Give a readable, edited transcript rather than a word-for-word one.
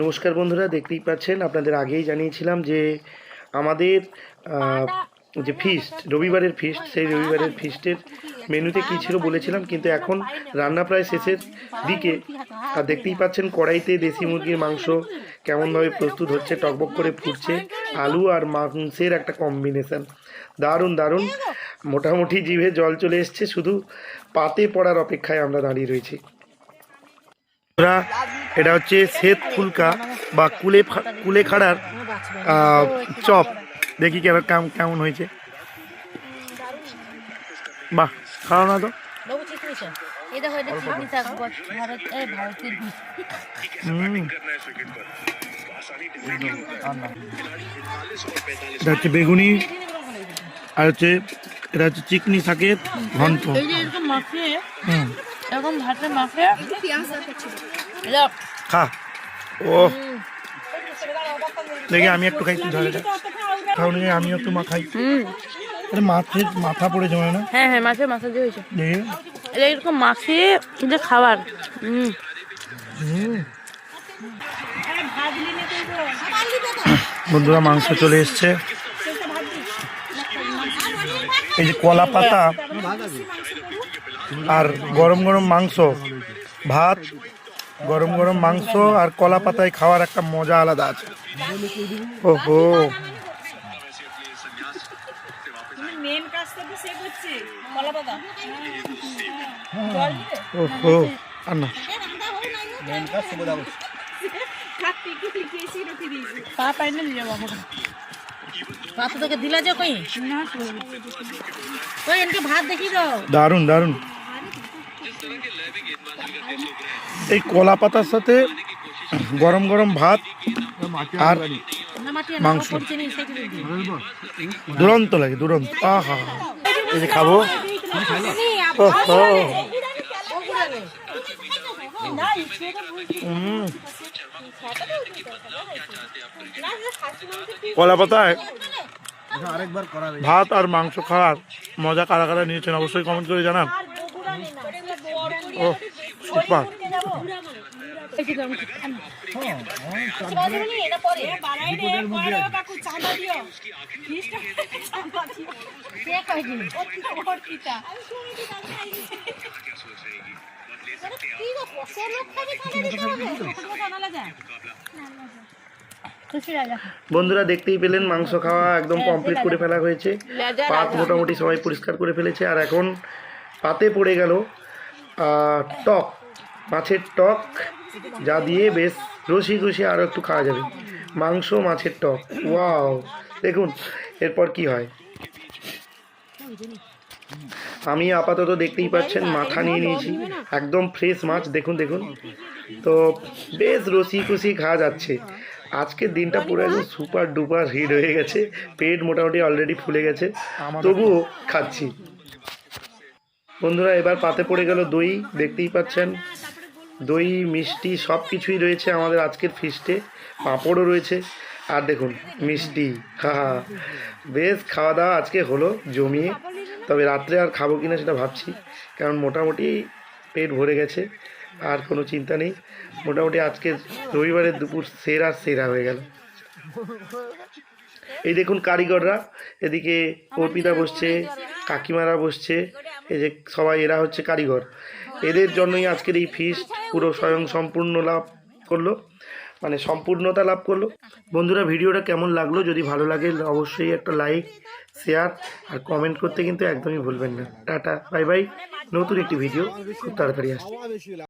নমস্কার বন্ধুরা, দেখতেই পাচ্ছেন আপনাদের আগেই জানিয়েছিলাম যে আমাদের যে ফিস্ট, রবিবারের ফিস্ট, সেই রবিবারের ফিস্টের মেনুতে কী ছিল বলেছিলাম, কিন্তু এখন রান্না প্রায় শেষের দিকে। আর দেখতেই পাচ্ছেন কড়াইতে দেশি মুরগির মাংস কেমনভাবে প্রস্তুত হচ্ছে, টকবক করে ফুটছে। আলু আর মাংসের একটা কম্বিনেশান, দারুণ দারুণ। মোটামুটি জিভে জল চলে এসছে, শুধু পাতে পড়ার অপেক্ষায় আমরা দাঁড়িয়ে রয়েছি। এটা হচ্ছে শ্বেত ফুলকা বা কুলেখাড়ার চপ। দেখি কেমন হয়েছে। বাহ, খাওয়া না তো। এটা হচ্ছে বেগুনি, আর হচ্ছে এটা হচ্ছে চিকনি শাকের ঘন্ট। খা। ও দেখি আমি একটু খাই, তাহলে আমি একটু খাই। মাছের মাথা পড়েছে মানে না? হ্যাঁ হ্যাঁ, মাছের মাথা দিয়ে হয়েছে। এরকম মাছে যে খাবার। বন্ধুরা, মাংস চলে এসছে। এই যে কলা পাতা আর গরম গরম মাংস, ভাত, গরম গরম মাংস আর কলা পাতায় খাওয়ার একটা মজা আলাদা আছে। ওহো, ওহো, আর না দারুন দারুন। এই কলা পাতার সাথে গরম গরম ভাত আর মাংস দুরন্ত লাগে, দুরন্ত। আহা, এই যে খাবো। কলা পাতায় ভাত আর মাংস খাওয়ার মজা কারা কারা নিয়েছেন অবশ্যই কমেন্ট করে জানান। ও সুপার। বন্ধুরা, দেখতেই পেলেন মাংস খাওয়া একদম কমপ্লিট করে ফেলা হয়েছে। পাত মোটামুটি সবাই পরিষ্কার করে ফেলেছে। আর এখন পাতে পড়ে গেল টক, মাছের টক, যা দিয়ে বেশ রসি রসি আরও একটু খাওয়া যাবে। মাংস, মাছের টক, ওয়াও! দেখুন এরপর কি হয়। আমি আপাতত দেখতেই পাচ্ছেন মাথা নিয়ে নিয়েছি, একদম ফ্রেশ মাছ। দেখুন দেখুন, তো বেশ রসি খুশি খাওয়া যাচ্ছে। আজকের দিনটা পুরো একদম সুপার ডুপার হিট হয়ে গেছে। পেট মোটামুটি অলরেডি ফুলে গেছে, তবুও খাচ্ছি। বন্ধুরা, এবার পাতে পড়ে গেল দই। দেখতেই পাচ্ছেন দই, মিষ্টি সব কিছুই রয়েছে আমাদের আজকের ফিস্টে। পাঁপড়ও রয়েছে, আর দেখুন মিষ্টি। হা, বেশ খাওয়া দাওয়া আজকে হলো জমিয়ে। তবে রাত্রে আর খাবো কিনা সেটা ভাবছি, কারণ মোটামুটি পেট ভরে গেছে, আর কোনো চিন্তা নেই। মোটামুটি আজকে রবিবারের দুপুর সেরা হয়ে গেল। এই দেখুন কারিগররা, এদিকে অর্পিতা বসছে, কাকিমারা বসছে, এই যে সবাই এরা হচ্ছে কারিগর। এদের জন্যই আজকের এই ফিস্ট পুরো স্বয়ং সম্পূর্ণ লাভ করলো, মানে সম্পূর্ণতা লাভ করলো। বন্ধুরা, ভিডিওটা কেমন লাগলো? যদি ভালো লাগে অবশ্যই একটা লাইক, শেয়ার আর কমেন্ট করতে কিন্তু একদমই ভুলবেন না। Tata, bye bye. নতুন একটি ভিডিও খুব তাড়াতাড়ি আসছে।